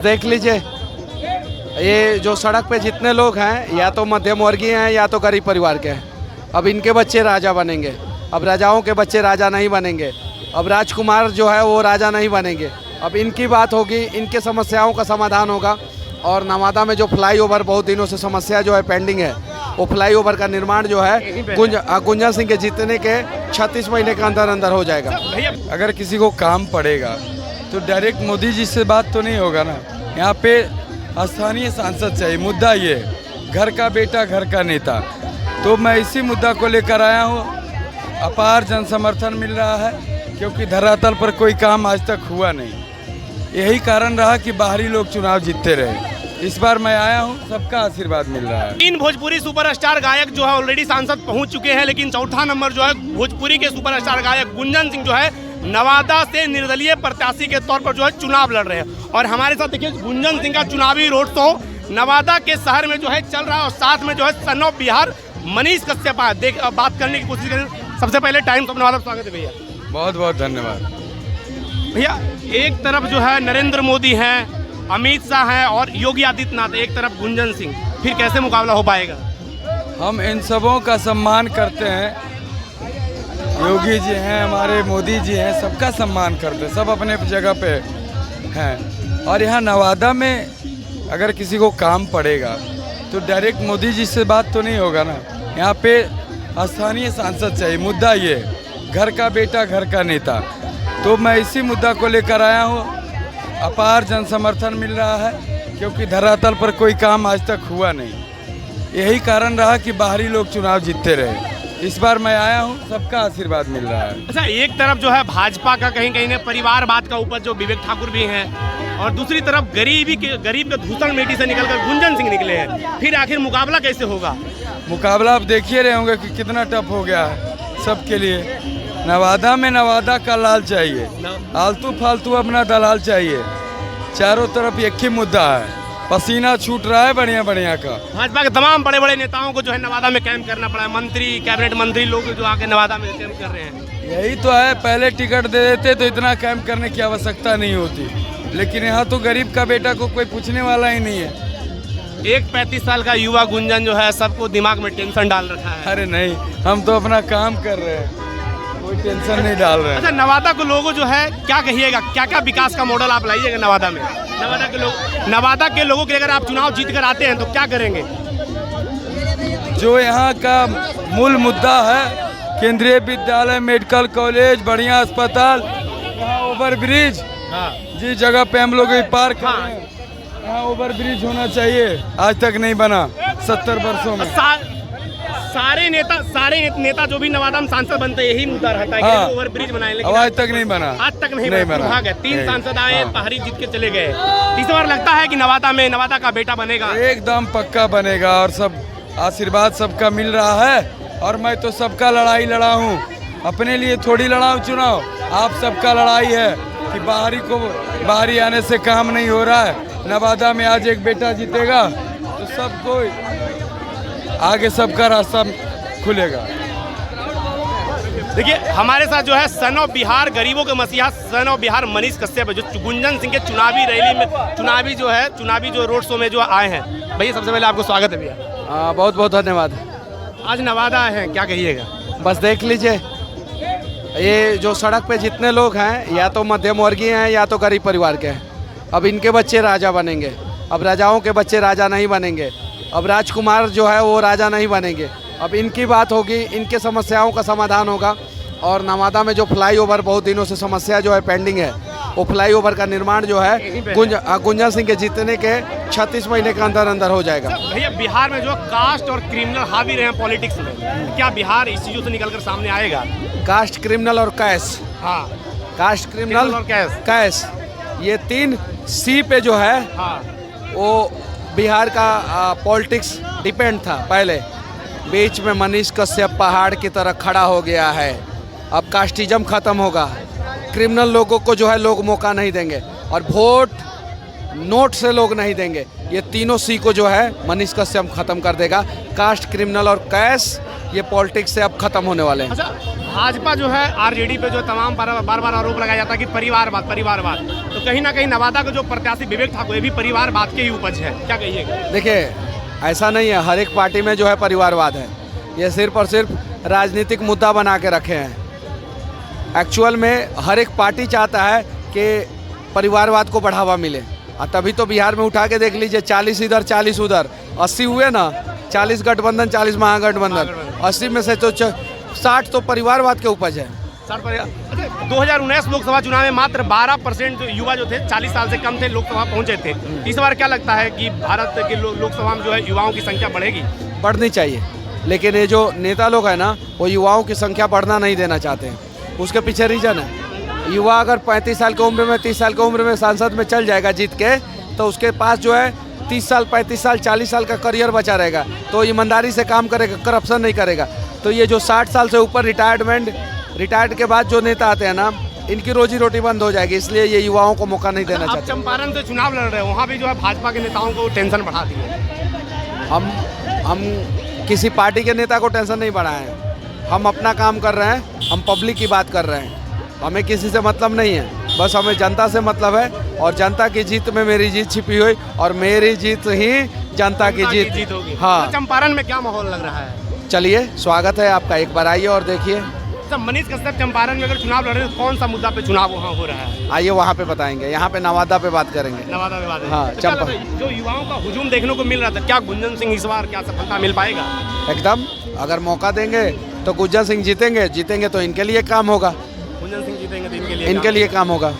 देख लीजिए, ये जो सड़क पे जितने लोग हैं या तो मध्यम वर्गीय हैं या तो गरीब परिवार के हैं। अब इनके बच्चे राजा बनेंगे, अब राजाओं के बच्चे राजा नहीं बनेंगे, अब राजकुमार जो है वो राजा नहीं बनेंगे। अब इनकी बात होगी, इनके समस्याओं का समाधान होगा। और नवादा में जो फ्लाईओवर बहुत दिनों से समस्या जो है पेंडिंग है, वो फ्लाईओवर का निर्माण जो है गुंजन सिंह के जीतने के 36 महीने के अंदर अंदर हो जाएगा। अगर किसी को काम पड़ेगा तो डायरेक्ट मोदी जी से बात तो नहीं होगा ना। यहाँ पे स्थानीय सांसद चाहिए। मुद्दा ये घर का बेटा घर का नेता, तो मैं इसी मुद्दा को लेकर आया हूँ। अपार जन समर्थन मिल रहा है क्योंकि धरातल पर कोई काम आज तक हुआ नहीं। यही कारण रहा कि बाहरी लोग चुनाव जीतते रहे। इस बार मैं आया हूँ, सबका आशीर्वाद मिल रहा है। 3 भोजपुरी सुपरस्टार गायक जो है ऑलरेडी सांसद पहुंच चुके हैं, लेकिन चौथा नंबर जो है भोजपुरी के सुपरस्टार गायक गुंजन सिंह जो है नवादा से निर्दलीय प्रत्याशी के तौर पर जो है चुनाव लड़ रहे हैं। और हमारे साथ देखिए गुंजन सिंह का चुनावी रोड शो नवादा के शहर में जो है चल रहा है। और साथ में जो है सन ऑफ बिहार मनीष कश्यप बात करने की कोशिश करें। सबसे पहले टाइम तो अपना स्वागत है भैया। बहुत बहुत धन्यवाद भैया। एक तरफ जो है नरेंद्र मोदी हैं, अमित शाह हैं और योगी आदित्यनाथ, एक तरफ गुंजन सिंह, फिर कैसे मुकाबला हो पाएगा? हम इन सबों का सम्मान करते हैं। योगी जी हैं, हमारे मोदी जी हैं, सबका सम्मान करते हैं। सब अपने जगह पे हैं। और यहाँ नवादा में अगर किसी को काम पड़ेगा तो डायरेक्ट मोदी जी से बात तो नहीं होगा ना। यहाँ पे स्थानीय सांसद चाहिए। मुद्दा ये घर का बेटा घर का नेता, तो मैं इसी मुद्दा को लेकर आया हूँ। अपार जन समर्थन मिल रहा है क्योंकि धरातल पर कोई काम आज तक हुआ नहीं। यही कारण रहा कि बाहरी लोग चुनाव जीतते रहे। इस बार मैं आया हूँ, सबका आशीर्वाद मिल रहा है। अच्छा, एक तरफ जो है भाजपा का कहीं कहीं परिवारवाद का ऊपर जो विवेक ठाकुर भी हैं, और दूसरी तरफ गरीब के धूसर मेटी से निकलकर गुंजन सिंह निकले हैं। फिर आखिर मुकाबला कैसे होगा? मुकाबला आप देखिए रहे होंगे कि कितना टफ हो गया है सबके लिए। नवादा में नवादा का लाल चाहिए, आलतू फालतू अपना दलाल चाहिए। चारों तरफ एक ही मुद्दा है, पसीना छूट रहा है बढ़िया बढ़िया का। भाजपा के तमाम बड़े बड़े नेताओं को जो है नवादा में कैंप करना पड़ा है। मंत्री, कैबिनेट मंत्री लोग जो आके नवादा में कैंप कर रहे हैं। यही तो है, पहले टिकट दे देते तो इतना कैंप करने की आवश्यकता नहीं होती। लेकिन यहाँ तो गरीब का बेटा को कोई पूछने वाला ही नहीं है। एक 35 साल का युवा गुंजन जो है सबको दिमाग में टेंशन डाल रखा है। अरे नहीं, हम तो अपना काम कर रहे हैं, कोई टेंशन नहीं डाल रहे हैं। अच्छा, नवादा को लोगों जो है क्या कहिएगा, क्या क्या विकास का मॉडल आप लाइएगा नवादा में? नवादा के लोगों के लिए अगर आप चुनाव जीत कर आते हैं तो क्या करेंगे? जो यहाँ का मूल मुद्दा है, केंद्रीय विद्यालय, मेडिकल कॉलेज, बढ़िया अस्पताल, यहाँ ओवर ब्रिज, जिस जगह पे हम लोग पार्क यहाँ ओवर ब्रिज होना चाहिए, आज तक नहीं बना 70 वर्षों में। सारे नेता जो भी नवादा में सांसद बनते हैं यही मुद्दा रहता है कि ओवर ब्रिज बनाए, लेकिन आज तक नहीं बना। आज तक नहीं बना। 3 सांसद आए, बाहरी जीत के चले गए। इस बार लगता है कि नवादा का बेटा बनेगा। एकदम पक्का बनेगा और सब आशीर्वाद सबका मिल रहा है। और मैं तो सबका लड़ाई लड़ा हूँ, अपने लिए थोड़ी लड़ा हूँ चुनाव। आप सबका लड़ाई है कि बाहरी आने से काम नहीं हो रहा है। नवादा में आज एक बेटा जीतेगा तो सब कोई आगे सबका रास्ता खुलेगा। देखिए हमारे साथ जो है सन ऑफ बिहार, गरीबों के मसीहा सन ऑफ बिहार मनीष कश्यप है, जो गुंजन सिंह के चुनावी रैली में चुनावी जो रोड शो में जो आए हैं। भैया सबसे पहले आपको स्वागत है भैया। बहुत बहुत धन्यवाद। आज नवादा आए हैं, क्या कहिएगा? बस देख लीजिए, ये जो सड़क पे जितने लोग हैं या तो मध्यम वर्गीय हैं या तो गरीब परिवार के हैं। अब इनके बच्चे राजा बनेंगे, अब राजाओं के बच्चे राजा नहीं बनेंगे, अब राजकुमार जो है वो राजा नहीं बनेंगे। अब इनकी बात होगी, इनके समस्याओं का समाधान होगा। और नवादा में जो फ्लाईओवर बहुत दिनों से समस्या जो है पेंडिंग है, वो फ्लाईओवर का निर्माण जो है गुंजन सिंह के जीतने के 36 महीने के अंदर अंदर हो जाएगा। भैया बिहार में जो कास्ट और क्रिमिनल हावी रहे हैं पॉलिटिक्स में, क्या बिहार इस चीज़ों से निकलकर सामने आएगा? कास्ट, क्रिमिनल और कैश। हाँ, कास्ट, क्रिमिनल और कैश, ये 3 C पे जो है वो बिहार का पॉलिटिक्स डिपेंड था। पहले बीच में मनीष कश्यप पहाड़ की तरह खड़ा हो गया है। अब कास्टिज्म खत्म होगा, क्रिमिनल लोगों को जो है लोग मौका नहीं देंगे, और वोट नोट से लोग नहीं देंगे। ये तीनों C को जो है मनीष कश्यप खत्म कर देगा। कास्ट, क्रिमिनल और कैश ये पॉलिटिक्स से अब खत्म होने वाले हैं। अच्छा, भाजपा जो है आरजेडी पे जो तमाम बार बार आरोप लगाया जाता है कि परिवारवाद, तो कहीं ना कहीं नवादा का जो प्रत्याशी विवेक ठाकुर ये भी परिवारवाद के ही उपज है, क्या कहिएगा? देखिए, ऐसा नहीं है, हर एक पार्टी में जो है परिवारवाद है। ये सिर्फ और सिर्फ राजनीतिक मुद्दा बना के रखे हैं। एक्चुअल में हर एक पार्टी चाहता है कि परिवारवाद को बढ़ावा मिले। तभी तो बिहार में उठा के देख लीजिए, 40 इधर 40 उधर, 80 हुए ना, 40 गठबंधन 40 महागठबंधन, 80 में से तो 60 तो परिवारवाद के उपज है। 2019 लोकसभा चुनाव में मात्र 12% युवा जो थे 40 साल से कम थे लोकसभा पहुंचे थे। इस बार क्या लगता है कि भारत के लोकसभा में जो है युवाओं की संख्या बढ़ेगी? बढ़नी चाहिए, लेकिन ये जो नेता लोग हैं ना, वो युवाओं की संख्या बढ़ना नहीं देना चाहते हैं। उसके पीछे रीजन है, युवा अगर 35 साल की उम्र में, 30 साल की उम्र में सांसद में चल जाएगा जीत के, तो उसके पास जो है 30 साल, 35 साल, 40 साल का करियर बचा रहेगा, तो ईमानदारी से काम करेगा, करप्शन नहीं करेगा। तो ये जो 60 साल से ऊपर रिटायर्ड के बाद जो नेता आते हैं ना, इनकी रोजी रोटी बंद हो जाएगी, इसलिए ये युवाओं को मौका नहीं देना चाहते। चंपारण से चुनाव लड़ रहे हैं, वहाँ भी जो है भाजपा के नेताओं को टेंशन बढ़ा दी है। हम किसी पार्टी के नेता को टेंशन नहीं बढ़ाए हैं, हम अपना काम कर रहे हैं, हम पब्लिक की बात कर रहे हैं, हमें किसी से मतलब नहीं है, बस हमें जनता से मतलब है। और जनता की जीत में मेरी जीत छिपी हुई, और मेरी जीत ही जनता की जीत होगी। हाँ। तो चंपारण में क्या माहौल लग रहा है? चलिए, स्वागत है आपका, एक बार आइए और देखिए। मनीष कश्यप चंपारण में अगर चुनाव लड़ रहे हैं तो कौन सा मुद्दा पे चुनाव वहाँ हो रहा है? आइए वहाँ पे बताएंगे, यहाँ पे नवादा पे बात करेंगे। नवादा पे बात है। हाँ, तो चलो, जो युवाओं का हुजूम देखने को मिल रहा था, क्या गुंजन सिंह इस बार क्या सफलता मिल पाएगा? एकदम, अगर मौका देंगे तो गुंजन सिंह जीतेंगे तो इनके लिए काम होगा, गुंजन सिंह जीतेंगे तो इनके लिए काम होगा।